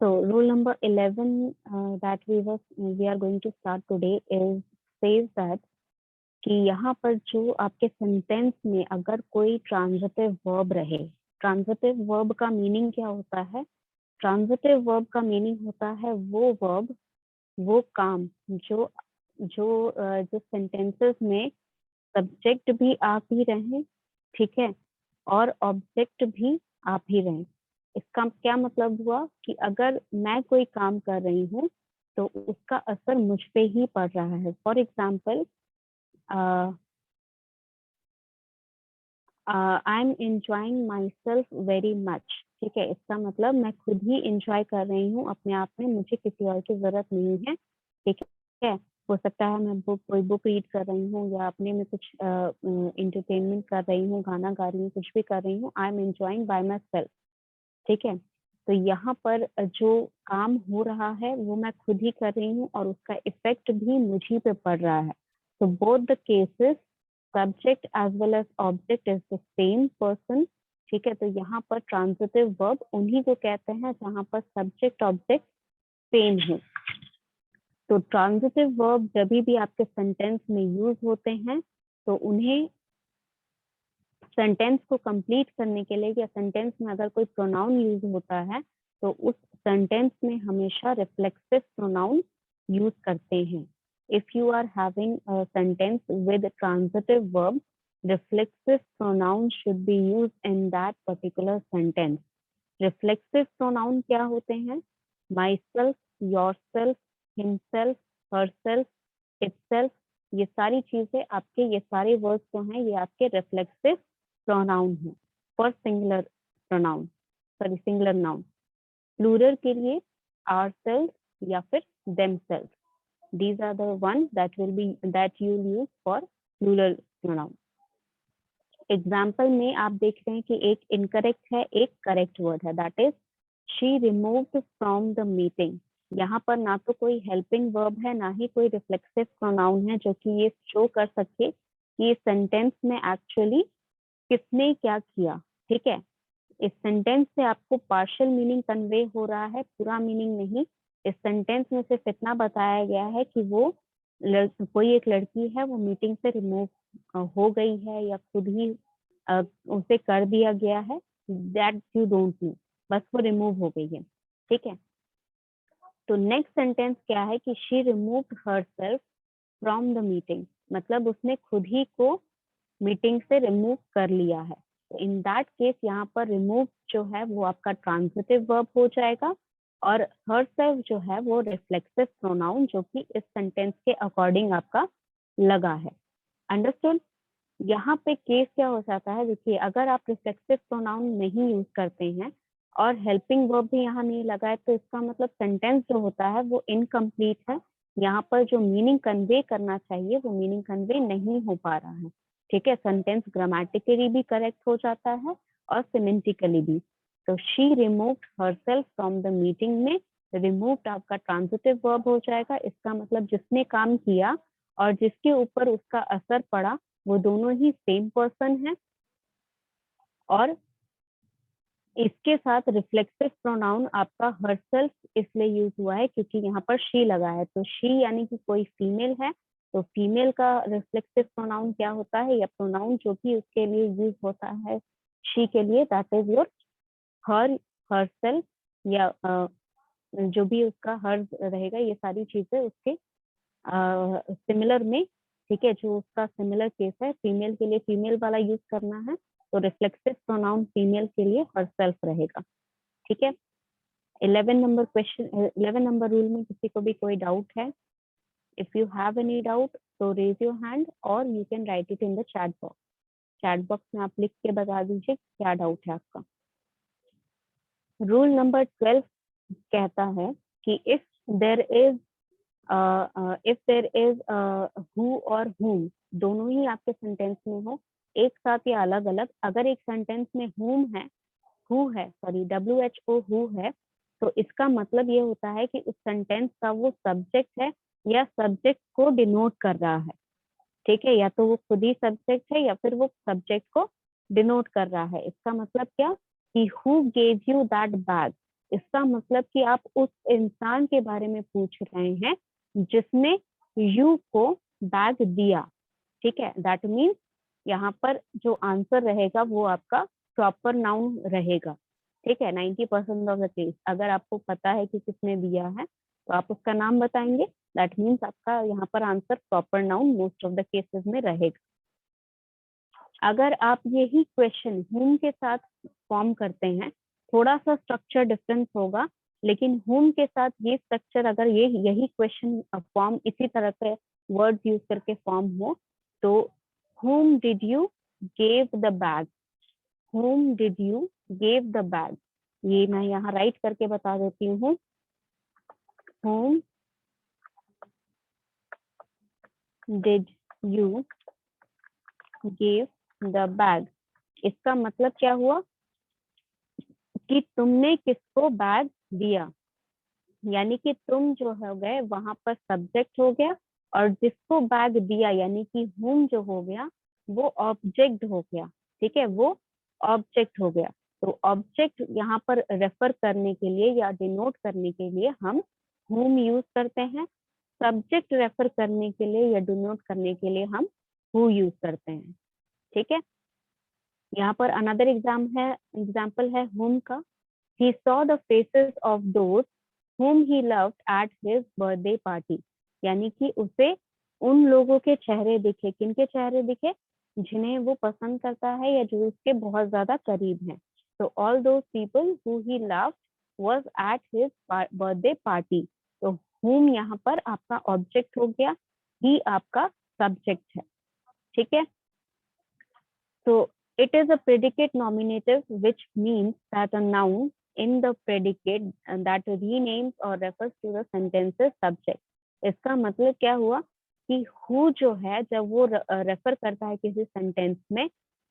So rule number 11 that we are going to start today is says that कि यहाँ पर जो आपके सेंटेंस में अगर कोई ट्रांजिटिव वर्ब रहे, ट्रांजिटिव वर्ब का मीनिंग क्या होता है? ट्रांजिटिव वर्ब का मीनिंग होता है वो वर्ब, वो काम जो जो जो सेंटेंसेस में सब्जेक्ट भी आप ही रहें, ठीक है, और ऑब्जेक्ट भी आप ही रहें। इसका क्या मतलब हुआ कि अगर मैं कोई काम कर रही हूँ तो उसका असर मुझ पे ही पड़ रहा है। For example, I am enjoying my self very much, ठीक है, इसका मतलब मैं खुद ही इंजॉय कर रही हूँ अपने आप में, मुझे किसी और की जरूरत नहीं है, ठीक है। हो सकता है मैं कोई बुक रीड कर रही हूँ या अपने में कुछ इंटरटेनमेंट कर रही हूँ, गाना गा रही हूँ, कुछ भी कर रही हूँ, I am enjoying bye my self, ठीक है। तो यहाँ पर जो काम हो रहा है वो मैं खुद ही कर रही हूँ और उसका इफेक्ट भी मुझी पे पड़ रहा है। तो both the cases subject as well as object is the same person, ठीक है। तो यहाँ पर ट्रांजिटिव वर्ब उन्हीं को कहते हैं जहाँ पर सब्जेक्ट ऑब्जेक्ट सेम है। तो ट्रांजिटिव वर्ब जब भी आपके सेंटेंस में यूज होते हैं तो उन्हें सेंटेंस को कंप्लीट करने के लिए या सेंटेंस में अगर कोई प्रोनाउन यूज होता है तो उस सेंटेंस में हमेशा रिफ्लेक्सिव प्रोनाउन यूज करते हैं। If you are having a sentence with transitive verb, reflexive pronoun should be used in that particular sentence. Reflexive pronoun क्या होते हैं? Myself, yourself, himself, herself, itself, ये सारी चीजें आपके, ये सारे वर्ड्स जो हैं ये आपके रिफ्लेक्सिव प्रोनाउन है for singular pronoun, sorry singular noun. Plural के लिए ourselves या फिर themselves, these are the one that will be that you use for plural pronoun। Example में आप देख रहे हैं कि एक इनकरेक्ट है, एक करेक्ट वर्ड है, that is she removed from the meeting. यहाँ पर ना तो कोई हेल्पिंग वर्ब है, ना ही कोई रिफ्लेक्सिव प्रोनाउन है जो कि ये शो कर सके कि इस सेंटेंस में एक्चुअली किसने क्या किया, ठीक है। इस सेंटेंस से आपको पार्शियल मीनिंग कन्वे हो रहा है, पूरा मीनिंग नहीं। इस सेंटेंस में सिर्फ इतना बताया गया है कि वो कोई एक लड़की है, वो मीटिंग से रिमूव हो गई है या खुद ही उसे कर दिया गया है, दैट यू डोंट नो, बस वो रिमूव हो गई है, ठीक है। तो नेक्स्ट सेंटेंस क्या है कि she removed herself from the meeting, मतलब उसने खुद ही को मीटिंग से रिमूव कर लिया है। तो इन दैट केस यहाँ पर रिमूव जो है वो आपका ट्रांजिटिव वर्ब हो जाएगा और हरसेल्फ जो है वो रिफ्लेक्सिव प्रोनाउन जो कि इस सेंटेंस के अकॉर्डिंग आपका लगा है। अंडरस्टूड? यहाँ पे केस क्या हो जाता है, देखिए अगर आप रिफ्लेक्सिव प्रोनाउन नहीं यूज करते हैं और हेल्पिंग वर्ब भी यहाँ नहीं लगा है तो इसका मतलब सेंटेंस जो होता है वो इनकम्प्लीट है। यहाँ पर जो मीनिंग कन्वे करना चाहिए वो मीनिंग कन्वे नहीं हो पा रहा है, ठीक है। सेंटेंस ग्रामेटिकली भी करेक्ट हो जाता है और सिमेंटिकली भी। तो she removed herself from the meeting में रिमूव्ड आपका ट्रांजिटिव वर्ब हो जाएगा। इसका मतलब जिसने काम किया और जिसके ऊपर उसका असर पड़ा वो दोनों ही सेम पर्सन है। और इसके साथ रिफ्लेक्सिव प्रोनाउन आपका हरसेल्फ इसलिए यूज हुआ है क्योंकि यहाँ पर शी लगा है। तो शी यानी कि कोई फीमेल है, तो फीमेल का रिफ्लेक्सिव प्रोनाउन क्या होता है या प्रोनाउन जो भी उसके लिए यूज होता है शी के लिए, that is your her, herself या जो भी उसका हर रहेगा, ये सारी चीजें उसके सिमिलर में, ठीक है। जो उसका सिमिलर केस है, फीमेल के लिए फीमेल वाला यूज करना है तो रिफ्लेक्सिव प्रोनाउन फीमेल के लिए हरसेल्फ रहेगा, ठीक है। 11 नंबर क्वेश्चन, 11 नंबर रूल में किसी को भी कोई डाउट है? If you have any doubt तो रेज योर हैंड और you can write it in the chat box. Chat box में आप लिख के बता दीजिए क्या डाउट है आपका। रूल नंबर 12 कहता है कि इफ देर इज हु और whom, दोनों ही आपके सेंटेंस में हो, एक साथ या अलग अलग। अगर एक सेंटेंस में whom है, who है, सॉरी WHO who है, तो इसका मतलब ये होता है कि उस सेंटेंस का वो सब्जेक्ट है या सब्जेक्ट को डिनोट कर रहा है, ठीक है। या तो वो खुद ही सब्जेक्ट है या फिर वो सब्जेक्ट को डिनोट कर रहा है। इसका मतलब क्या कि who gave you that bag, इसका मतलब कि आप उस इंसान के बारे में पूछ रहे हैं जिसने यू को बैग दिया, ठीक है। दैट मीन्स यहाँ पर जो आंसर रहेगा वो आपका प्रॉपर नाउन रहेगा, ठीक है। 90% ऑफ द केस अगर आपको पता है कि किसने दिया है तो आप उसका नाम बताएंगे, दैट मीन्स आपका यहाँ पर answer proper noun most of the cases में रहेगा। अगर आप यही क्वेश्चन whom के साथ फॉर्म करते हैं, थोड़ा सा स्ट्रक्चर डिफरेंस होगा, लेकिन whom के साथ ये स्ट्रक्चर अगर यही क्वेश्चन फॉर्म इसी तरह के वर्ड्स यूज करके फॉर्म हो तो whom did you gave the bag, whom did you gave the bag, ये मैं यहाँ राइट करके बता देती हूँ, whom did you give the bag। इसका मतलब क्या हुआ कि तुमने किसको बैग दिया, यानी कि तुम जो हो गए वहां पर सब्जेक्ट हो गया और जिसको बैग दिया यानी कि whom जो हो गया वो ऑब्जेक्ट हो गया, ठीक है, वो ऑब्जेक्ट हो गया। तो ऑब्जेक्ट यहाँ पर रेफर करने के लिए या डिनोट करने के लिए हम whom यूज करते हैं, सब्जेक्ट रेफर करने के लिए या डिनोट करने के लिए हम who यूज करते हैं, ठीक है। यहाँ पर अनदर एग्जाम्पल है whom का। He saw the faces of those whom he loved at his birthday party, यानी कि उसे उन लोगों के चेहरे दिखे, किनके चेहरे दिखे, जिन्हें वो पसंद करता है या जो उसके बहुत ज्यादा करीब हैं। तो all those people who he loved was at his birthday party। तो whom यहाँ पर आपका ऑब्जेक्ट हो गया, he आपका सब्जेक्ट है, ठीक है। So it is a predicate nominative, which means that a noun in the predicate that renames or refers to the sentence's subject। इसका मतलब क्या हुआ कि who जो है जब वो रेफर करता है किसी सेंटेंस में,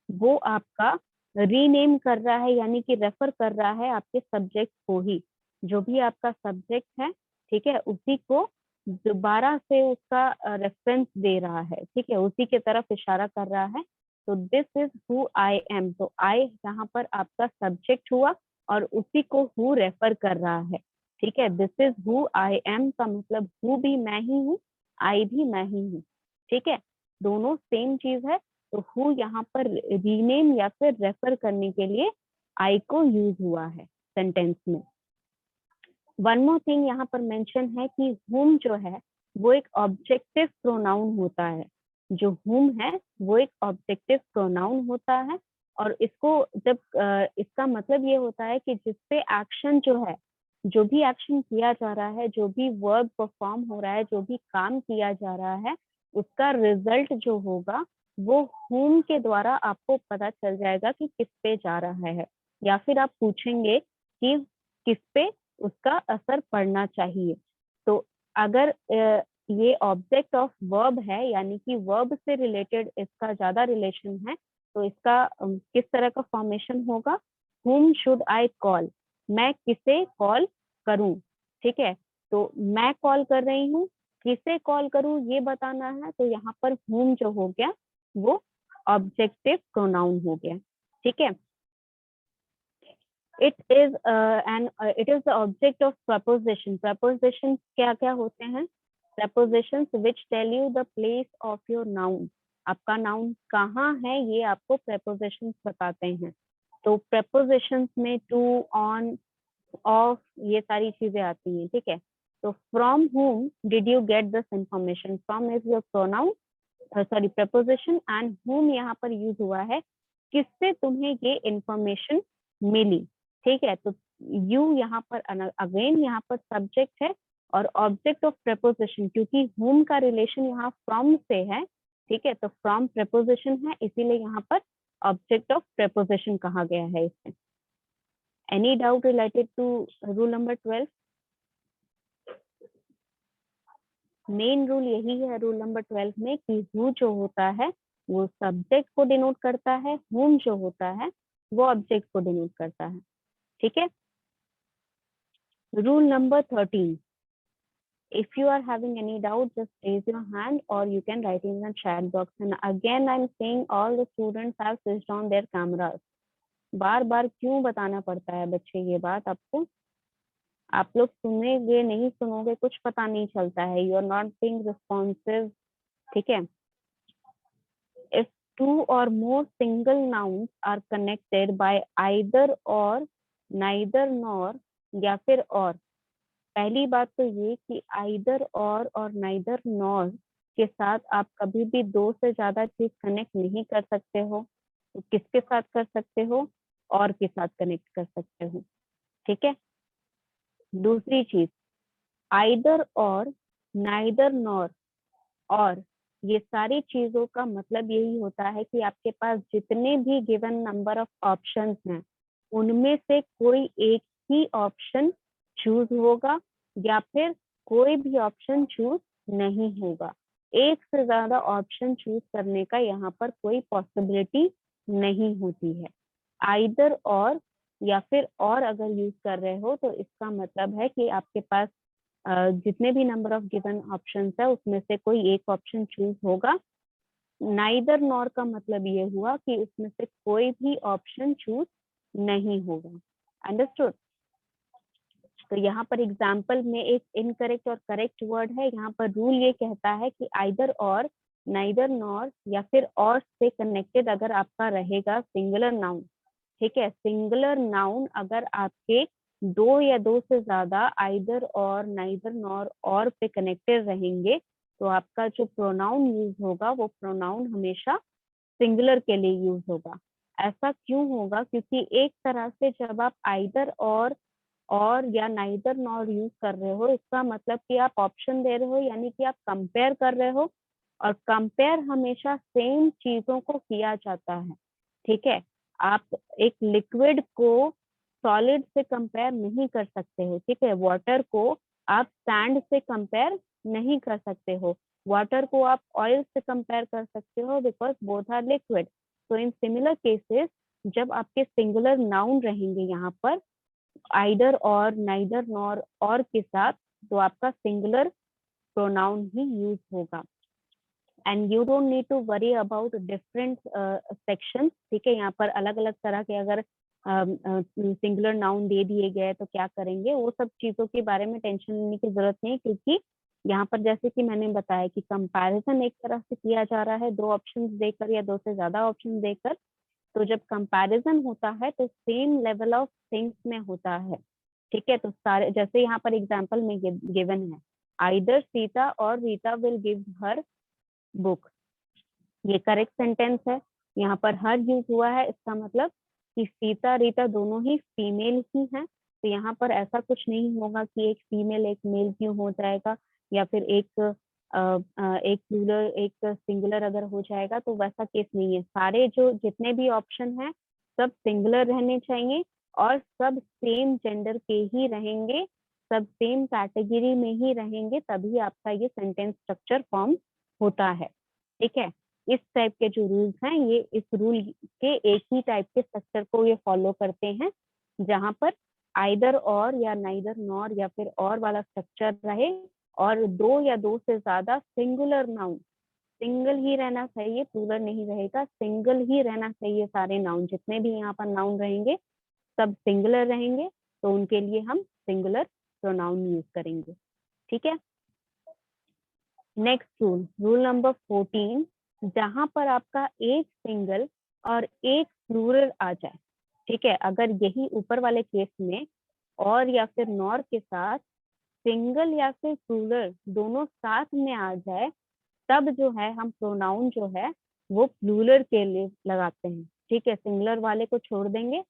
वो आपका रीनेम कर रहा है यानी कि रेफर कर रहा है आपके सब्जेक्ट को ही, जो भी आपका सब्जेक्ट है, ठीक है, उसी को दोबारा से उसका रेफरेंस दे रहा है, ठीक है, उसी के तरफ इशारा कर रहा है। तो this is who I am, तो आई यहाँ पर आपका सब्जेक्ट हुआ और उसी को हु रेफर कर रहा है, ठीक है। This is who I am का मतलब हु भी मैं ही हूँ, आई भी मैं ही हूँ, ठीक है, दोनों सेम चीज है। तो हु यहाँ पर रीनेम या फिर रेफर करने के लिए आई को यूज हुआ है सेंटेंस में। वन मोर थिंग यहाँ पर मेंशन है कि whom जो है वो एक ऑब्जेक्टिव प्रोनाउन होता है, जो whom है वो एक ऑब्जेक्टिव प्रोनाउन होता है। और इसको जब इसका मतलब ये होता है कि जिसपे एक्शन जो है, जो भी एक्शन किया जा रहा है, जो भी वर्ब परफॉर्म हो रहा है, जो भी काम किया जा रहा है, उसका रिजल्ट जो होगा वो whom के द्वारा आपको पता चल जाएगा कि किस पे जा रहा है, या फिर आप पूछेंगे कि किस पे उसका असर पड़ना चाहिए। तो अगर ये ऑब्जेक्ट ऑफ वर्ब है यानी कि वर्ब से रिलेटेड इसका ज्यादा रिलेशन है, तो इसका किस तरह का फॉर्मेशन होगा, whom should I call, मैं किसे कॉल करूं, ठीक है। तो मैं कॉल कर रही हूँ, किसे कॉल करूं ये बताना है, तो यहाँ पर whom जो हो गया वो ऑब्जेक्टिव प्रोनाउन हो गया, ठीक है। It is the object of preposition। prepositions क्या क्या होते हैं, prepositions which tell you the place of your noun, आपका नाउन कहाँ है ये आपको prepositions बताते हैं। तो prepositions में to, on, of ये सारी चीजें आती हैं, ठीक है। तो from whom did you get this information, from is your pronoun, sorry preposition, and whom यहाँ पर यूज हुआ है किससे तुम्हें ये इंफॉर्मेशन मिली, ठीक है। तो यू यहाँ पर अगेन यहाँ पर सब्जेक्ट है और ऑब्जेक्ट ऑफ प्रेपोजिशन, क्योंकि whom का रिलेशन यहाँ फ्रॉम से है, ठीक है, तो फ्रॉम प्रेपोजिशन है, इसीलिए यहाँ पर ऑब्जेक्ट ऑफ प्रेपोजिशन कहा गया है इसमें। Any doubt related to rule number 12? Main rule यही है रूल नंबर 12 में कि हु जो होता है वो सब्जेक्ट को डिनोट करता है, whom जो होता है वो ऑब्जेक्ट को डिनोट करता है, ठीक है। Rule number 13, if you are having any doubt just raise your hand or you can write in the chat box, and again I'm saying all the students have switched on their cameras। बार बार क्यों बताना पड़ता है बच्चे ये बात आपको, आप लोग सुनेंगे नहीं सुनोगे कुछ पता नहीं चलता है, you are not being responsive. ठीक है। If two or more single nouns are connected by either or, neither nor या फिर और। पहली बात तो ये कि आइदर और नाइदर नॉर के साथ आप कभी भी दो से ज्यादा चीज कनेक्ट नहीं कर सकते हो। तो किसके साथ कर सकते हो? और के साथ कनेक्ट कर सकते हो। ठीक है। दूसरी चीज, आइदर और, नाइदर नॉर और, ये सारी चीजों का मतलब यही होता है कि आपके पास जितने भी गिवन नंबर ऑफ ऑप्शंस हैं उनमें से कोई एक ही ऑप्शन चूज होगा या फिर कोई भी ऑप्शन चूज नहीं होगा। एक से ज्यादा ऑप्शन चूज करने का यहाँ पर कोई पॉसिबिलिटी नहीं होती है। आइदर और या फिर और अगर यूज कर रहे हो तो इसका मतलब है कि आपके पास जितने भी नंबर ऑफ गिवन ऑप्शंस है उसमें से कोई एक ऑप्शन चूज होगा। नाइदर नॉर का मतलब ये हुआ कि उसमें से कोई भी ऑप्शन चूज नहीं होगा। अंडरस्टूड? तो यहाँ पर एग्जाम्पल में एक इनकरेक्ट और करेक्ट वर्ड है। यहाँ पर रूल ये कहता है कि आइदर और, नाइदर नॉर या फिर और से कनेक्टेड अगर आपका रहेगा सिंगुलर नाउन। ठीक है। सिंगुलर नाउन अगर आपके दो या दो से ज्यादा आइदर और, नाइदर नॉर और पे कनेक्टेड रहेंगे तो आपका जो प्रोनाउन यूज होगा वो प्रोनाउन हमेशा सिंगुलर के लिए यूज होगा। ऐसा क्यों होगा? क्योंकि एक तरह से जब आप आइदर और या नाइदर नॉर यूज कर रहे हो इसका मतलब कि आप ऑप्शन दे रहे हो, यानी कि आप कंपेयर कर रहे हो। और कंपेयर हमेशा सेम चीजों को किया जाता है। ठीक है। आप एक लिक्विड को सॉलिड से कंपेयर नहीं कर सकते हो। ठीक है। वाटर को आप सैंड से कंपेयर नहीं कर सकते हो। वाटर को आप ऑयल से कंपेयर कर सकते हो बिकॉज बोथ आर लिक्विड। तो इन सिमिलर केसेस जब आपके सिंगुलर नाउन रहेंगे यहाँ पर आइदर और, नाइदर नॉर और के साथ, तो आपका सिंगुलर प्रोनाउन ही यूज होगा। And you don't need to worry about different section. ठीक है। यहाँ पर अलग अलग तरह के अगर सिंगुलर नाउन दे दिए गए तो क्या करेंगे, वो सब चीजों के बारे में टेंशन लेने की जरूरत नहीं, क्योंकि यहाँ पर जैसे कि मैंने बताया कि कंपैरिजन एक तरह से किया जा रहा है दो ऑप्शन देकर या दो से ज्यादा ऑप्शन देकर। तो जब कंपैरिजन होता है तो सेम लेवल ऑफ थिंग्स में होता है। ठीक है। तो सारे जैसे यहाँ पर एग्जांपल में गिवन है, आइदर सीता और Rita will give her book. ये करेक्ट सेंटेंस है। यहाँ पर हर यूज हुआ है, इसका मतलब कि सीता रीता दोनों ही फीमेल ही हैं। तो यहाँ पर ऐसा कुछ नहीं होगा कि एक फीमेल एक मेल क्यों हो जाएगा, या फिर एक प्लूरल एक सिंगुलर अगर हो जाएगा, तो वैसा केस नहीं है। सारे जो जितने भी ऑप्शन हैं सब सिंगुलर रहने चाहिए और सब सेम जेंडर के ही रहेंगे, सब सेम कैटेगरी में ही रहेंगे, तभी आपका ये सेंटेंस स्ट्रक्चर फॉर्म होता है। ठीक है। इस टाइप के जो रूल्स हैं ये इस रूल के एक ही टाइप के स्ट्रक्चर को ये फॉलो करते हैं, जहां पर आइदर और या नाइदर नॉर या फिर और वाला स्ट्रक्चर रहे और दो या दो से ज्यादा सिंगुलर नाउन, सिंगल ही रहना चाहिए, प्लूरल नहीं रहेगा, सिंगल ही रहना चाहिए। सारे नाउन जितने भी यहाँ पर नाउन रहेंगे सब सिंगुलर रहेंगे, तो उनके लिए हम सिंगुलर प्रोनाउन यूज करेंगे। ठीक है। नेक्स्ट रूल, रूल नंबर 14, जहां पर आपका एक सिंगल और एक प्लूरल आ जाए। ठीक है। अगर यही ऊपर वाले केस में और या फिर नॉर के साथ सिंगल या फिर प्लूरल दोनों साथ में आ जाए, तब जो है हम प्रोनाउन जो है वो प्लूरल के लिए लगाते हैं। ठीक है। सिंगुलर वाले को छोड़ देंगे,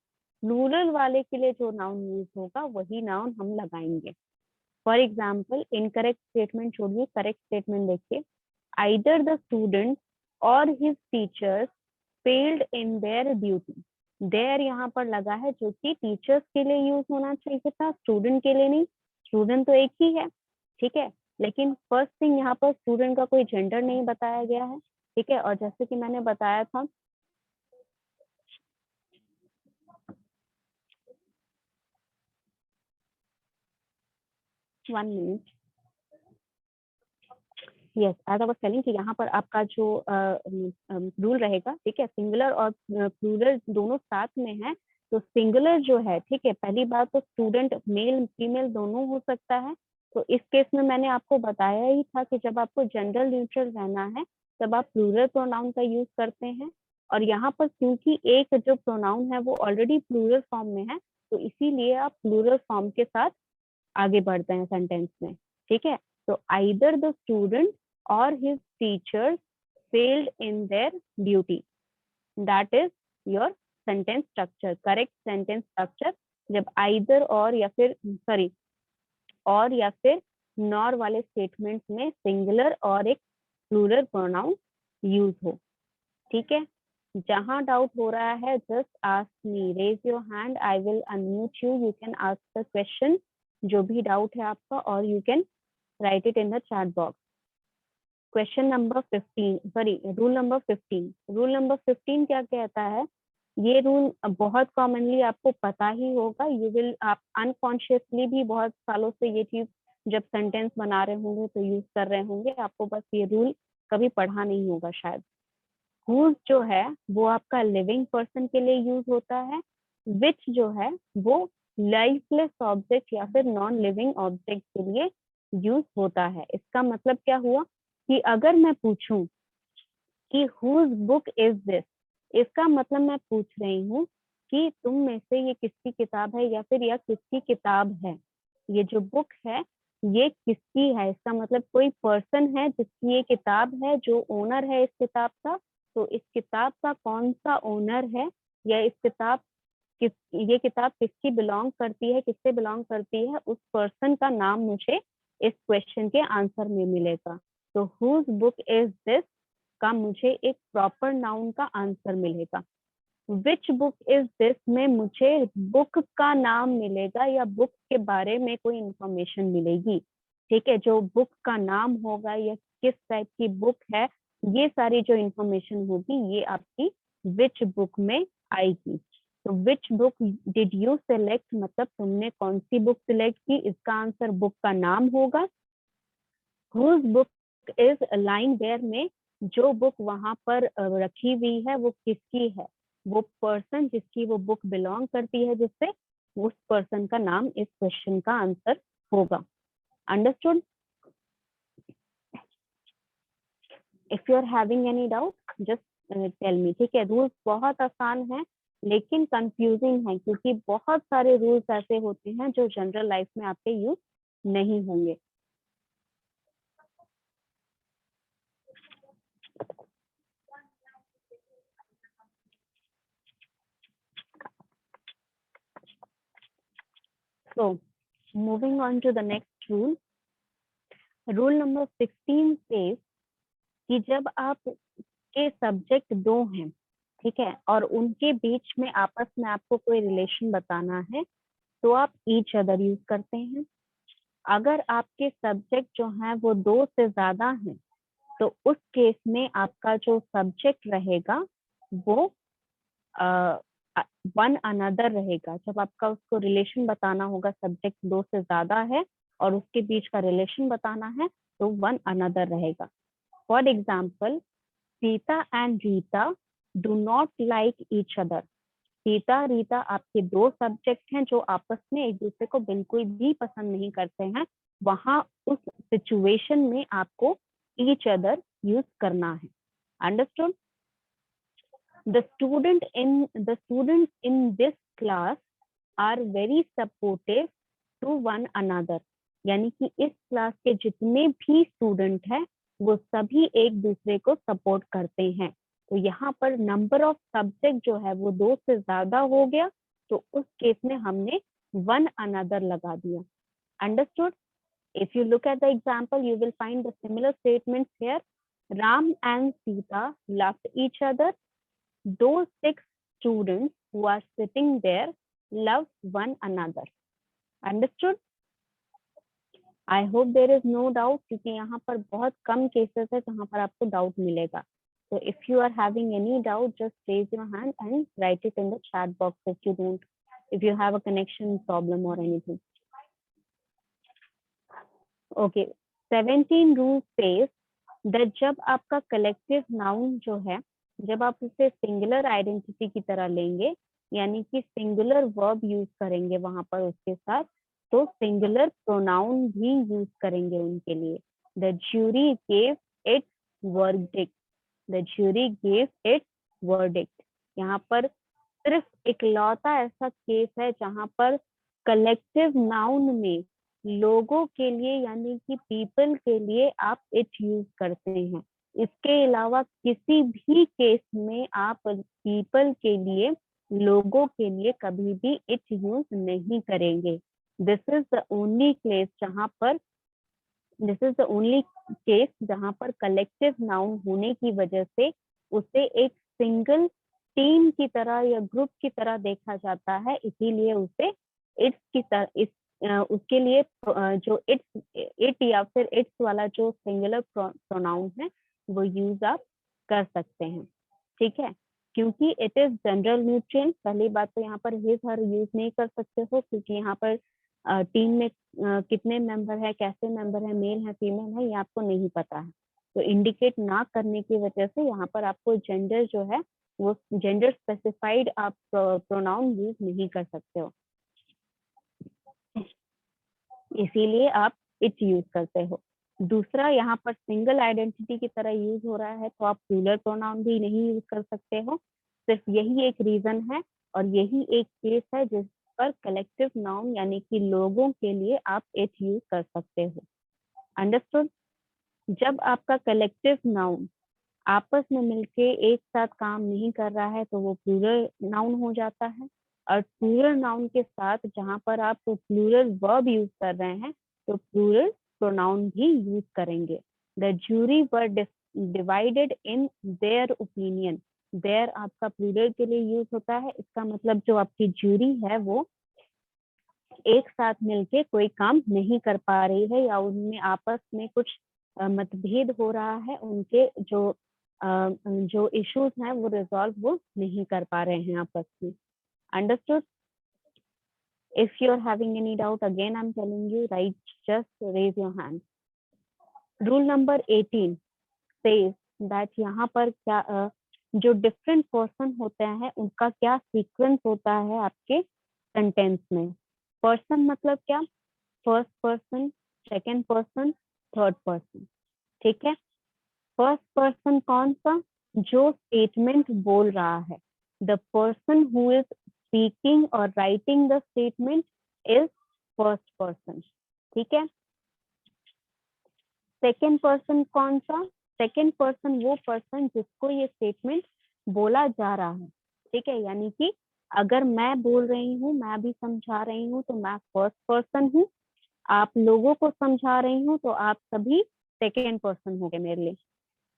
प्लूरल वाले के लिए जो नाउन यूज होगा वही नाउन हम लगाएंगे। फॉर एग्जाम्पल, इनकरेक्ट स्टेटमेंट छोड़िए, करेक्ट स्टेटमेंट देखिए। आइदर द स्टूडेंट और his teachers failed in their duty. Their यहाँ पर लगा है जो कि टीचर्स के लिए यूज होना चाहिए था, स्टूडेंट के लिए नहीं। स्टूडेंट तो एक ही है। ठीक है। लेकिन फर्स्ट थिंग यहाँ पर स्टूडेंट का कोई जेंडर नहीं बताया गया है। ठीक है। और जैसे कि मैंने बताया था, one minute, yes, as I was telling कि यहाँ पर आपका जो रूल रहेगा, ठीक है, सिंगुलर और प्लूरल दोनों साथ में है, तो सिंगुलर जो है, ठीक है, पहली बात तो स्टूडेंट मेल फीमेल दोनों हो सकता है। तो इस केस में मैंने आपको बताया ही था कि जब आपको जनरल न्यूट्रल रहना है तब आप प्लूरल प्रोनाउन का यूज करते हैं। और यहाँ पर क्योंकि एक जो प्रोनाउन है वो ऑलरेडी प्लूरल फॉर्म में है, तो इसीलिए आप प्लूरल फॉर्म के साथ आगे बढ़ते हैं सेंटेंस में, ठीक है। तो आइदर द स्टूडेंट और his teachers failed in their duty, that is your sentence structure, correct sentence structure. जब आइदर और या फिर सॉरी और या फिर नॉर वाले स्टेटमेंट में सिंगुलर और एक प्लूरल प्रोनाउन यूज हो, ठीक है। जहां डाउट हो रहा है just ask me, raise your hand, I will unmute you, you can ask the question, जो भी डाउट है आपका, और you can write it in the chat box. Question number 15, sorry rule number 15। Rule number 15 क्या कहता है? ये rule बहुत कॉमनली आपको पता ही होगा, यू विल, आप अनकॉन्शियसली भी बहुत सालों से ये चीज जब सेंटेंस बना रहे होंगे तो यूज कर रहे होंगे, आपको बस ये रूल कभी पढ़ा नहीं होगा शायद। हुज जो है वो आपका लिविंग पर्सन के लिए यूज होता है, विच जो है वो लाइफलेस ऑब्जेक्ट या फिर नॉन लिविंग ऑब्जेक्ट के लिए यूज होता है। इसका मतलब क्या हुआ कि अगर मैं पूछूं कि हुज बुक इज दिस, इसका मतलब मैं पूछ रही हूँ कि तुम में से ये किसकी किताब है या फिर यह किसकी किताब है, ये जो बुक है ये किसकी है। इसका मतलब कोई पर्सन है जिसकी ये किताब है, जो ओनर है इस किताब का। तो इस किताब का कौन सा ओनर है, या इस किताब किस, ये किताब किसकी बिलोंग करती है, किससे बिलोंग करती है, उस पर्सन का नाम मुझे इस क्वेश्चन के आंसर में मिलेगा। तो हुज बुक इज दिस का मुझे एक प्रॉपर नाउन का आंसर मिलेगा। विच बुक इज दिस में मुझे बुक का नाम मिलेगा या बुक के बारे में कोई इंफॉर्मेशन मिलेगी, ठीक है। जो बुक का नाम होगा या किस टाइप की बुक है, ये सारी जो इंफॉर्मेशन होगी ये आपकी विच बुक में आएगी। तो which book did you select, मतलब तुमने कौन सी बुक सिलेक्ट की, इसका आंसर बुक का नाम होगा। Whose book is lying there में जो बुक वहां पर रखी हुई है वो किसकी है, वो पर्सन जिसकी वो बुक बिलोंग करती है, जिससे उस पर्सन का नाम इस क्वेश्चन का आंसर होगा। Understood? If you are having any doubt just tell me, ठीक है। रूल्स बहुत आसान है लेकिन कंफ्यूजिंग है, क्योंकि बहुत सारे रूल्स ऐसे होते हैं जो जनरल लाइफ में आपके यूज नहीं होंगे। So moving on to the next rule, rule number 16 says कि जब आप के सब्जेक्ट दो हैं, ठीक है, और उनके बीच में आपस में आपको कोई रिलेशन बताना है तो आप ईच अदर यूज करते हैं। अगर आपके सब्जेक्ट जो हैं वो दो से ज्यादा हैं तो उस केस में आपका जो सब्जेक्ट रहेगा वो वन अनदर रहेगा। जब आपका उसको रिलेशन बताना होगा, सब्जेक्ट दो से ज्यादा है और उसके बीच का रिलेशन बताना है, तो वन अनदर रहेगा। For example, Sita and Rita do not like each other. Sita Rita आपके दो सब्जेक्ट हैं जो आपस में एक दूसरे को बिल्कुल भी पसंद नहीं करते हैं। वहां उस सिचुएशन में आपको ईच अदर यूज करना है। Understood? The students in this class are very supportive to one another। यानी कि इस क्लास के जितने भी स्टूडेंट हैं वो सभी एक दूसरे को सपोर्ट करते हैं। तो यहाँ पर नंबर ऑफ सब्जेक्ट जो है वो दो से ज्यादा हो गया, तो उस केस में हमने वन अनदर लगा दिया। Understood? If you look at the example, you will find the similar statements here. Ram and Sita loved each other. Those 6 students who are sitting there love one another. Understood? I hope there is no doubt, क्योंकि यहाँ पर बहुत कम cases है जहाँ पर आपको doubt मिलेगा। So if you are having any doubt, just raise your hand and write it in the chat box if you have a connection problem or anything. Okay, 17 rules says that जब आपका collective noun जो है, जब आप उसे singular identity की तरह लेंगे यानी कि सिंगुलर वर्ब यूज करेंगे वहां पर उसके साथ, तो सिंगुलर प्रोनाउन भी यूज करेंगे उनके लिए। The jury gave it's verdict, the jury gave it's verdict. यहाँ पर सिर्फ इकलौता ऐसा केस है जहां पर कलेक्टिव नाउन में लोगों के लिए यानी कि पीपल के लिए आप इट यूज करते हैं। इसके अलावा किसी भी केस में आप पीपल के लिए, लोगों के लिए कभी भी इट यूज नहीं करेंगे। This is the only case जहां पर this is the only case जहां पर कलेक्टिव नाउन होने की वजह से उसे एक सिंगल टीम की तरह या ग्रुप की तरह देखा जाता है, इसीलिए उसे इट्स की तरह उसके लिए जो इट या फिर इट्स वाला जो सिंगुलर प्रोनाउन है वो यूज आप कर सकते हैं। ठीक है, क्योंकि इट इज जनरल न्यूट्रिएंट। पहली बात तो यहाँ पर हिज हर यूज नहीं कर सकते हो, क्योंकि यहाँ पर टीम में कितने मेंबर है, कैसे मेंबर है, मेल है फीमेल है, ये आपको नहीं पता है। तो इंडिकेट ना करने की वजह से यहाँ पर आपको जेंडर जो है वो जेंडर स्पेसिफाइड आप प्रोनाउन यूज नहीं कर सकते हो, इसीलिए आप इट यूज करते हो। दूसरा, यहाँ पर सिंगल आइडेंटिटी की तरह यूज हो रहा है, तो आप प्लूरल प्रोनाउन भी नहीं यूज कर सकते हो। सिर्फ यही एक रीजन है और यही एक केस है जिस पर कलेक्टिव नाउन यानी कि लोगों के लिए आप इट यूज कर सकते हो। अंडरस्टूड? जब आपका कलेक्टिव नाउन आपस में मिलके एक साथ काम नहीं कर रहा है तो वो प्लूरल नाउन हो जाता है, और प्लूरल नाउन के साथ जहां पर आप प्लूरल वर्ब यूज कर रहे हैं तो प्लूरल प्रोनाउन भी यूज करेंगे। The jury were divided in their opinion, their आपका प्लूरल के लिए यूज होता है, इसका मतलब जो आपकी ज्यूरी है वो एक साथ मिलके कोई काम नहीं कर पा रही है या उनमें आपस में कुछ मतभेद हो रहा है, उनके जो इश्यूज हैं वो रिजॉल्व वो नहीं कर पा रहे हैं आपस में। Understood? If you are having any doubt, again I am telling you, right, just raise your hand. Rule number 18 says that यहाँ पर क्या जो डिफरेंट पर्सन होते हैं उनका क्या सीक्वेंस होता है आपके सेंटेंस में। पर्सन मतलब क्या? First person, second person, third person. ठीक है, फर्स्ट पर्सन कौन सा? जो स्टेटमेंट बोल रहा है, the person who is speaking or writing the statement is first person. ठीक है, सेकंड पर्सन कौन सा? सेकंड पर्सन वो पर्सन जिसको ये स्टेटमेंट बोला जा रहा है। ठीक है, यानी कि अगर मैं बोल रही हूँ, मैं भी समझा रही हूँ तो मैं फर्स्ट पर्सन हूँ, आप लोगों को समझा रही हूँ तो आप सभी सेकेंड पर्सन हो गए मेरे लिए।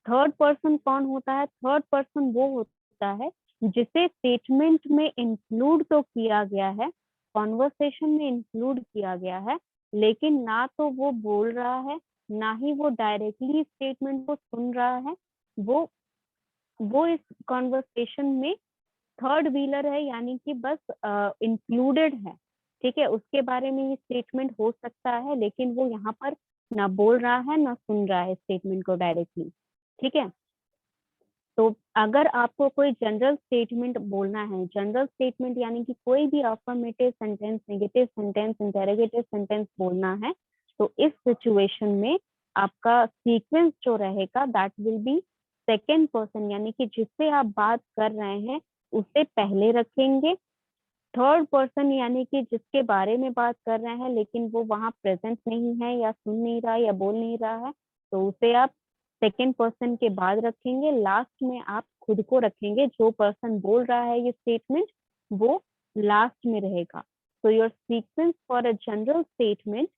थर्ड पर्सन कौन होता है? थर्ड पर्सन वो होता है जिसे स्टेटमेंट में इंक्लूड तो किया गया है, कॉन्वर्सेशन में इंक्लूड किया गया है, लेकिन ना तो वो बोल रहा है ना ही वो डायरेक्टली स्टेटमेंट को सुन रहा है, वो इस कॉन्वर्सेशन में थर्ड व्हीलर है, यानी कि बस इंक्लूडेड है। ठीक है, उसके बारे में ये स्टेटमेंट हो सकता है लेकिन वो यहाँ पर ना बोल रहा है ना सुन रहा है स्टेटमेंट को डायरेक्टली। ठीक है, तो अगर आपको कोई जनरल स्टेटमेंट बोलना है, जनरल स्टेटमेंट यानी कि कोई भी affirmative sentence, negative sentence, interrogative sentence बोलना है, तो इस सिचुएशन में आपका सीक्वेंस जो रहेगा that will be second person, यानी कि जिससे आप बात कर रहे हैं उसे पहले रखेंगे। थर्ड पर्सन यानी कि जिसके बारे में बात कर रहे हैं लेकिन वो वहां प्रेजेंट नहीं है या सुन नहीं रहा या बोल नहीं रहा है, तो उसे आप सेकेंड पर्सन के बाद रखेंगे। लास्ट में आप खुद को रखेंगे, जो पर्सन बोल रहा है ये स्टेटमेंट वो लास्ट में रहेगा। So your sequence for a general statement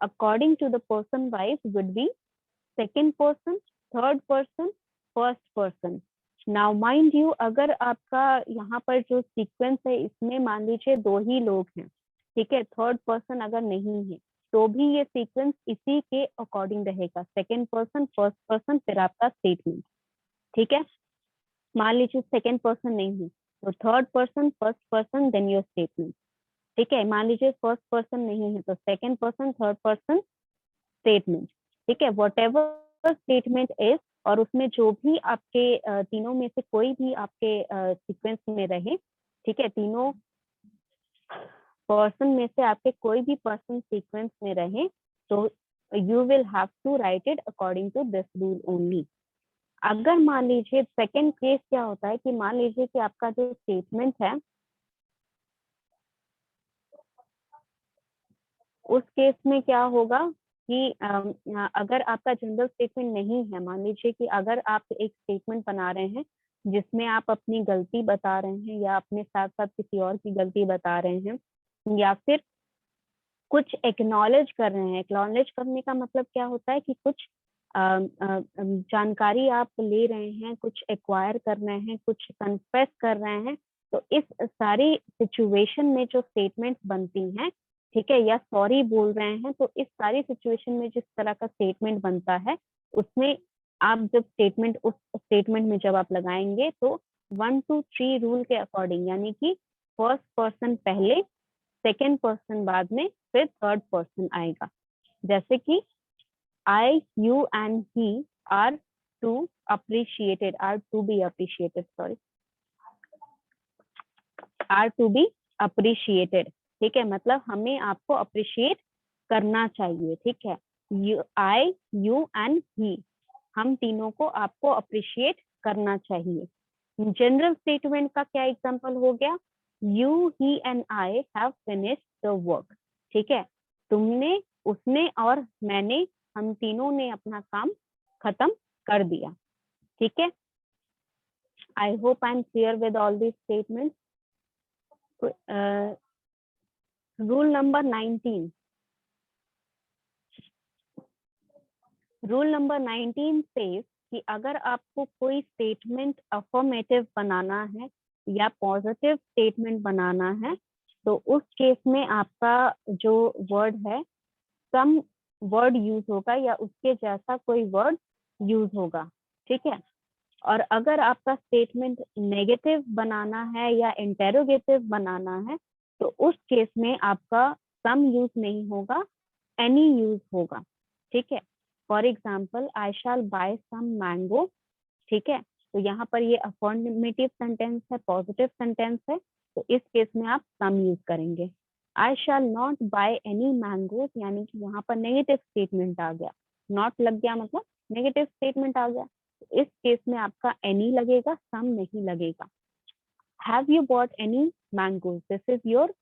according to the person wise would be second person, third person, first person. Now mind you, अगर आपका यहाँ पर जो सीक्वेंस है इसमें मान लीजिए दो ही लोग हैं, ठीक है, थर्ड पर्सन अगर नहीं है तो भी ये सीक्वेंस इसी के अकॉर्डिंग रहेगा, सेकेंड पर्सन, फर्स्ट पर्सन, फिर आपका स्टेटमेंट। ठीक है, मान लीजिए सेकेंड पर्सन नहीं है तो third person, first person, then your statement. ठीक है, मान लीजिए फर्स्ट पर्सन नहीं है तो second person, third person, statement. ठीक है, वॉट एवर स्टेटमेंट इज, और उसमें जो भी आपके तीनों में से कोई भी आपके सीक्वेंस में रहे, ठीक है, तीनों पर्सन में से आपके कोई भी पर्सन सीक्वेंस में रहे तो you will have to write it according to this rule only. अगर मान लीजिए सेकेंड केस क्या होता है कि मान लीजिए कि आपका जो स्टेटमेंट है उस केस में क्या होगा कि अगर आपका जनरल स्टेटमेंट नहीं है, मान लीजिए कि अगर आप एक स्टेटमेंट बना रहे हैं जिसमें आप अपनी गलती बता रहे हैं या अपने साथ साथ किसी और की गलती बता रहे हैं या फिर कुछ एक्नॉलेज कर रहे हैं। एक्नॉलेज करने का मतलब क्या होता है कि कुछ जानकारी आप ले रहे हैं, कुछ एक्वायर कर रहे हैं, कुछ कन्फेस कर रहे हैं। तो इस सारी सिचुएशन में जो स्टेटमेंट बनती हैं, ठीक है, या सॉरी बोल रहे हैं, तो इस सारी सिचुएशन में जिस तरह का स्टेटमेंट बनता है उसमें आप जब स्टेटमेंट उस स्टेटमेंट में जब आप लगाएंगे तो 1 2 3 रूल के अकॉर्डिंग, यानी कि फर्स्ट पर्सन पहले, सेकेंड पर्सन बाद में, फिर थर्ड पर्सन आएगा। जैसे कि I, you and he are to appreciated, are to be appreciated, sorry, are to be appreciated। ठीक है, मतलब हमें आपको अप्रिशिएट करना चाहिए। ठीक है, I, you and he, हम तीनों को आपको अप्रिशिएट करना चाहिए। जनरल स्टेटमेंट का क्या एग्जांपल हो गया? You, he and I have finished the work। ठीक है, तुमने, उसने और मैंने, हम तीनों ने अपना काम खत्म कर दिया। ठीक है, I hope I am clear with all these statements. Rule number 19, rule number 19 says कि अगर आपको कोई स्टेटमेंट अफर्मेटिव बनाना है या पॉजिटिव स्टेटमेंट बनाना है तो उस केस में आपका जो वर्ड है सम वर्ड यूज होगा या उसके जैसा कोई वर्ड यूज होगा। ठीक है, और अगर आपका स्टेटमेंट नेगेटिव बनाना है या इंटेरोगेटिव बनाना है तो उस केस में आपका सम यूज नहीं होगा, एनी यूज होगा। ठीक है, for example I shall buy some mango. ठीक है, तो यहाँ पर ये अफर्मेटिव सेंटेंस है, पॉजिटिव सेंटेंस है, तो इस केस में आप सम यूज करेंगे। I shall not buy any mangoes, यानी कि यहाँ पर नेगेटिव स्टेटमेंट आ गया, नॉट लग गया मतलब नेगेटिव स्टेटमेंट आ गया, तो इस केस में आपका एनी लगेगा, सम नहीं लगेगा। Have you bought any mangoes, this is your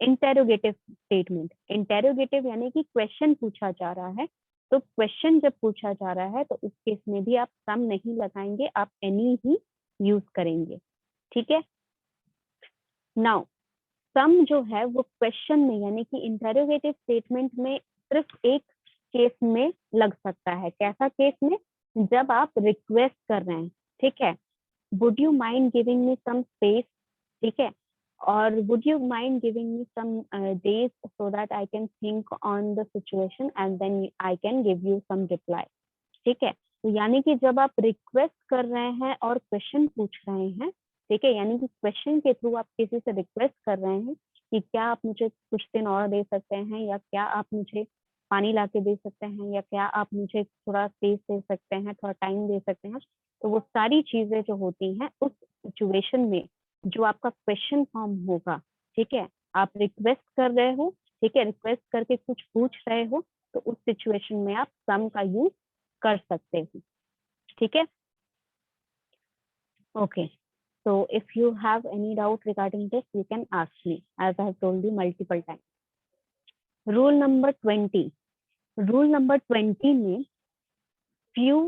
interrogative statement. Interrogative यानी कि क्वेश्चन पूछा जा रहा है, तो क्वेश्चन जब पूछा जा रहा है तो उस केस में भी आप सम नहीं लगाएंगे, आप एनी ही यूज करेंगे। ठीक है, नाउ सम जो है वो क्वेश्चन में यानी कि इंटेरोगेटिव स्टेटमेंट में सिर्फ एक केस में लग सकता है। कैसा केस में? जब आप रिक्वेस्ट कर रहे हैं। ठीक है, would you mind giving me some space. ठीक है, और would you mind giving me some days so that I can think on the situation and then I can give you some reply. ठीक है, तो यानी कि जब आप रिक्वेस्ट कर रहे हैं और क्वेश्चन पूछ रहे हैं, ठीक है, यानी कि क्वेश्चन के थ्रू आप किसी से रिक्वेस्ट कर रहे हैं कि क्या आप मुझे कुछ दिन और दे सकते हैं, या क्या आप मुझे पानी ला के दे सकते हैं, या क्या आप मुझे थोड़ा स्पेस दे सकते हैं, थोड़ा टाइम दे सकते हैं। तो वो सारी चीजें जो होती हैं उस सिचुएशन में जो आपका क्वेश्चन फॉर्म होगा। ठीक है, आप रिक्वेस्ट कर रहे हो, ठीक है, रिक्वेस्ट करके कुछ पूछ रहे हो, तो उस सिचुएशन में आप सम का यूज कर सकते हो। ठीक है, okay, so if you have any doubt regarding this you can ask me, as I have told you multiple times। rule number 20, rule number 20 में few,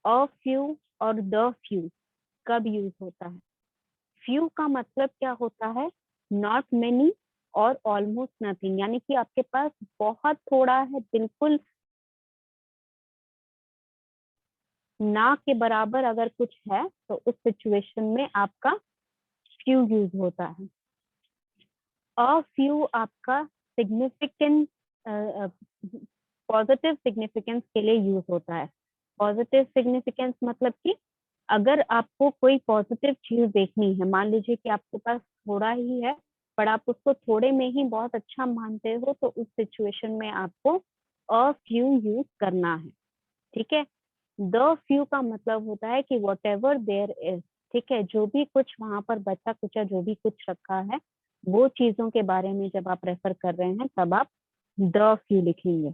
a few और the few कब यूज होता है? few का मतलब क्या होता है? not many और almost nothing, यानी कि आपके पास बहुत थोड़ा है, बिल्कुल ना के बराबर अगर कुछ है तो उस सिचुएशन में आपका फ्यू यूज होता है। अ फ्यू आपका सिग्निफिकेंट पॉजिटिव सिग्निफिकेंस के लिए यूज होता है। पॉजिटिव सिग्निफिकेंस मतलब कि अगर आपको कोई पॉजिटिव चीज देखनी है, मान लीजिए कि आपके पास थोड़ा ही है पर आप उसको थोड़े में ही बहुत अच्छा मानते हो, तो उस सिचुएशन में आपको अ फ्यू यूज करना है। ठीक है, द फ्यू का मतलब होता है कि वॉट एवर देयर इज, ठीक है, जो भी कुछ वहां पर बचा कुचा जो भी कुछ रखा है वो चीजों के बारे में जब आप रेफर कर रहे हैं तब आप द फ्यू लिखेंगे।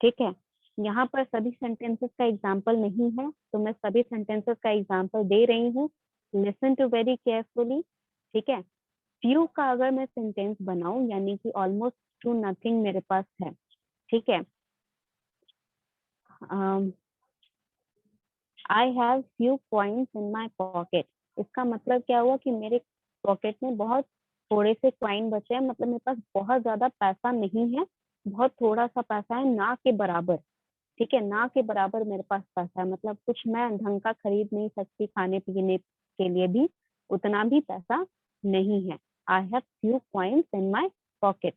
ठीक है, यहाँ पर सभी सेंटेंसेस का एग्जाम्पल नहीं है तो मैं सभी सेंटेंसेस का एग्जाम्पल दे रही हूँ, लिसन टू वेरी केयरफुली। ठीक है, फ्यू का अगर मैं सेंटेंस बनाऊं यानी कि ऑलमोस्ट टू नथिंग मेरे पास है। ठीक है, I have few coins in my pocket. इसका मतलब क्या हुआ कि मेरे पॉकेट में बहुत थोड़े से कॉइन बचे हैं, मतलब मेरे पास बहुत ज्यादा पैसा नहीं है, बहुत थोड़ा सा पैसा है, ना के बराबर। ठीक है, ना के बराबर मेरे पास पैसा है, मतलब कुछ मैं ढंग का खरीद नहीं सकती, खाने पीने के लिए भी उतना भी पैसा नहीं है। I have few coins in my pocket.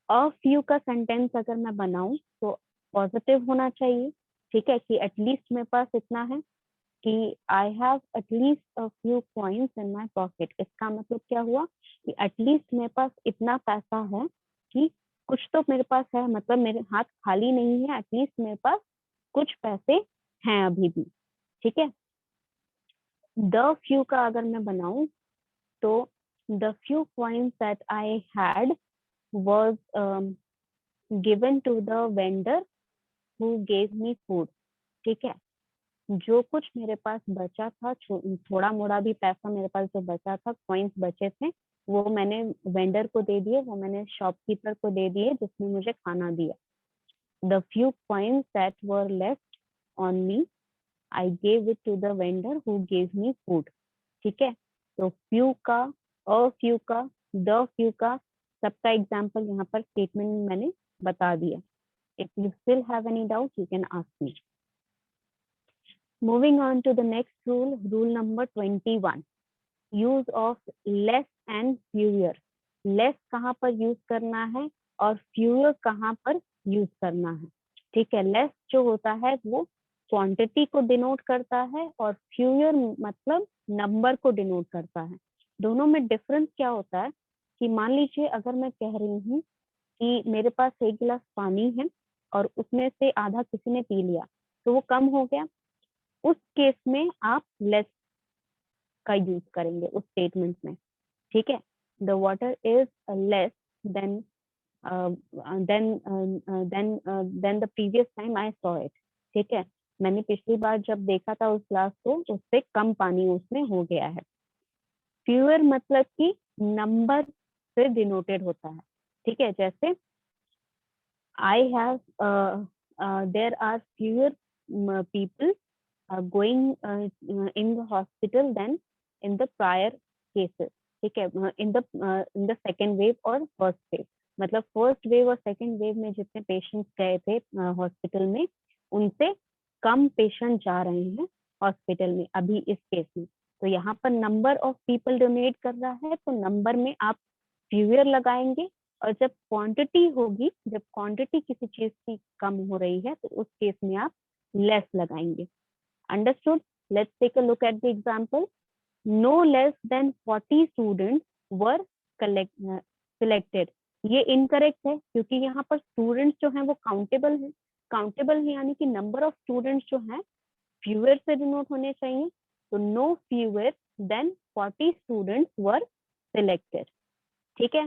A few का सेंटेंस अगर मैं बनाऊं तो पॉजिटिव होना चाहिए। ठीक है, कि एटलीस्ट मेरे पास इतना है, कि I have at least a few coins in my pocket. इसका मतलब क्या हुआ कि एटलीस्ट मेरे पास इतना पैसा है कि कुछ तो मेरे पास है, मतलब मेरे हाथ खाली नहीं है, एटलीस्ट मेरे पास कुछ पैसे हैं अभी भी। ठीक है, द फ्यू का अगर मैं बनाऊं तो the few coins that I had was given to the vendor who gave me food. ठीक है, जो कुछ मेरे पास बचा था, थोड़ा मोड़ा भी पैसा मेरे पास जो बचा था, कॉइन्स बचे थे, वो मैंने वेंडर को दे दिए, वो मैंने शॉपकीपर को दे दिए जिसने मुझे खाना दिया। The few coins that were left on me I gave it to the vendor who gave me food. ठीक है, तो फ्यू का, अ फ्यू का, द फ्यू का, सबका एग्जाम्पल यहाँ पर स्टेटमेंट में मैंने बता दिया। If you still have any doubt you can ask me. Moving on to the next rule, rule number 21, use of less and fewer. Less कहाँ पर यूज करना है और fewer कहाँ पर यूज करना है। ठीक है, लेस जो होता है वो क्वांटिटी को डिनोट करता है और fewer मतलब नंबर को डिनोट करता है। दोनों में डिफरेंस क्या होता है कि मान लीजिए अगर मैं कह रही हूँ कि मेरे पास एक गिलास पानी है और उसमें से आधा किसी ने पी लिया तो वो कम हो गया, उस केस में आप लेस का यूज करेंगे उस स्टेटमेंट में। ठीक है, the water is less than than the previous time I saw it. ठीक है, मैंने पिछली बार जब देखा था उस ग्लास को उससे कम पानी उसमें हो गया है। फ्यूअर मतलब कि नंबर से डिनोटेड होता है। ठीक है, जैसे I have there are fewer people going in the hospital than in the prior cases। ठीक है, in the second wave और first wave, मतलब फर्स्ट वेव और सेकेंड वेव में जितने पेशेंट्स गए थे हॉस्पिटल में उनसे कम पेशेंट जा रहे हैं हॉस्पिटल में अभी इस केस में। तो यहाँ पर नंबर ऑफ पीपल डोनेट कर रहा है तो नंबर में आप फ्यूअर लगाएंगे, और जब क्वांटिटी होगी, जब क्वांटिटी किसी चीज की कम हो रही है तो उस केस में आप लेस लगाएंगे। Understood? Let's take a look at the example. No less than 40 students were selected. ये इनकरेक्ट है क्योंकि यहाँ पर स्टूडेंट्स जो हैं वो काउंटेबल हैं। काउंटेबल है यानी कि नंबर ऑफ स्टूडेंट्स जो हैं फ्यूअर से डिनोट होने चाहिए। तो no fewer than 40 students were selected. ठीक है,